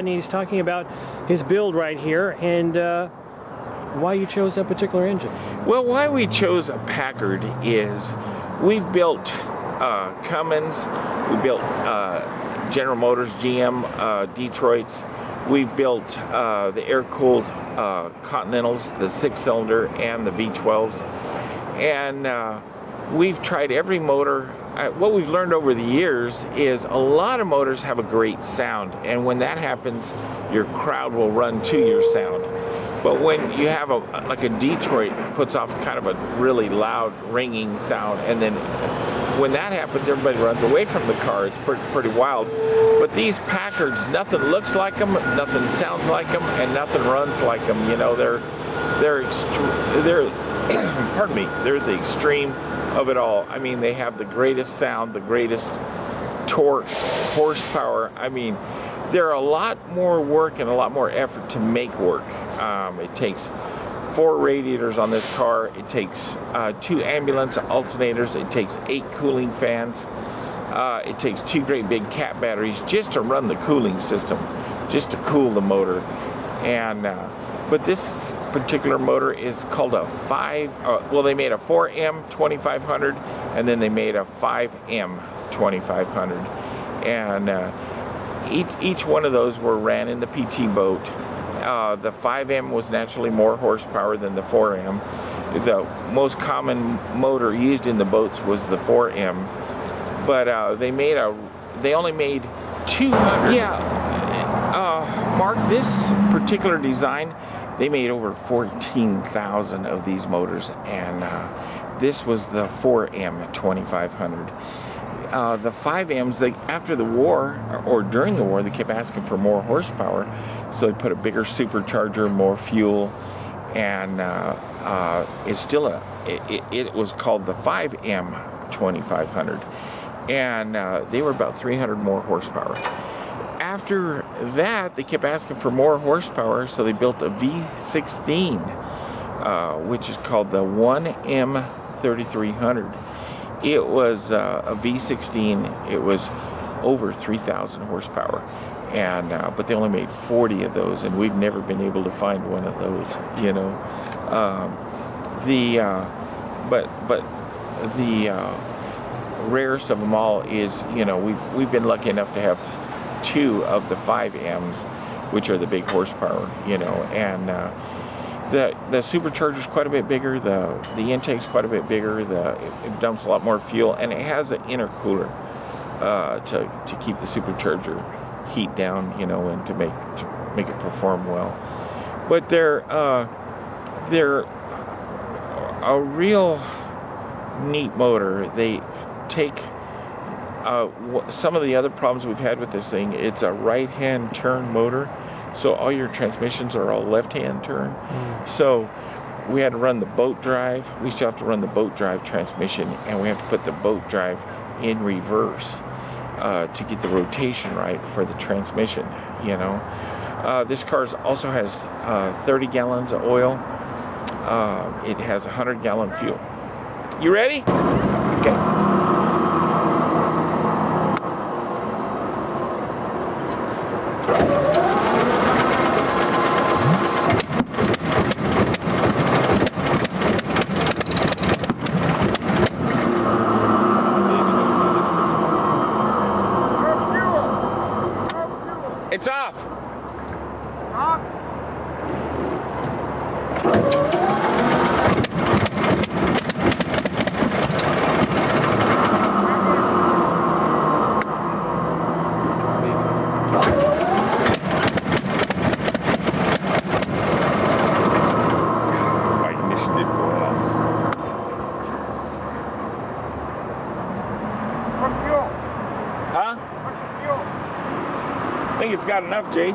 Rodney. He's talking about his build right here and why you chose that particular engine. Well, why we chose a Packard is we've built Cummins, we built General Motors, GM, Detroit's. We've built the air-cooled Continentals, the 6-cylinder and the V12s. And we've tried every motor. What we've learned over the years is a lot of motors have a great sound, and when that happens, your crowd will run to your sound. But when you have like a Detroit puts off kind of a really loud ringing sound, and then when that happens, everybody runs away from the car. It's pretty wild. But these Packards, nothing looks like them, nothing sounds like them, and nothing runs like them. You know, they're pardon me, they're the extreme of it all. I mean, they have the greatest sound, the greatest torque, horsepower. I mean, they're a lot more work and a lot more effort to make work. It takes 4 radiators on this car. It takes 2 ambulance alternators. It takes 8 cooling fans. It takes 2 great big cat batteries just to run the cooling system, just to cool the motor. And but this particular motor is called a well, they made a 4M 2500, and then they made a 5M 2500, and each one of those were ran in the PT boat. The 5M was naturally more horsepower than the 4M. The most common motor used in the boats was the 4M, but they only made 200. Yeah, Mark, this particular design, they made over 14,000 of these motors, and this was the 4M 2500. The 5Ms, after the war, or during the war, they kept asking for more horsepower, so they put a bigger supercharger, more fuel, and it's still it was called the 5M 2500, and they were about 300 more horsepower. After that, they kept asking for more horsepower, so they built a V16, which is called the 1M 3300. It was a V16. It was over 3,000 horsepower, and but they only made 40 of those, and we've never been able to find one of those. You know, but the rarest of them all is, you know, we've been lucky enough to have 2 of the 5Ms, which are the big horsepower. You know, and the supercharger's quite a bit bigger, the intake's quite a bit bigger, it dumps a lot more fuel, and it has an intercooler to keep the supercharger heat down, you know, and to make it perform well. But they're a real neat motor. They take some of the other problems we've had with this thing. It's a right-hand turn motor, so all your transmissions are all left-hand turn. So we had to run the boat drive. We still have to run the boat drive transmission, and we have to put the boat drive in reverse to get the rotation right for the transmission, you know. This car also has 30 gallons of oil. It has 100-gallon fuel. You ready? Okay. It's off. My ignition didn't go out. Huh? I think it's got enough, Jay.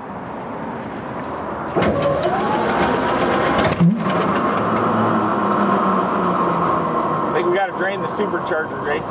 I think we got to drain the supercharger, Jay.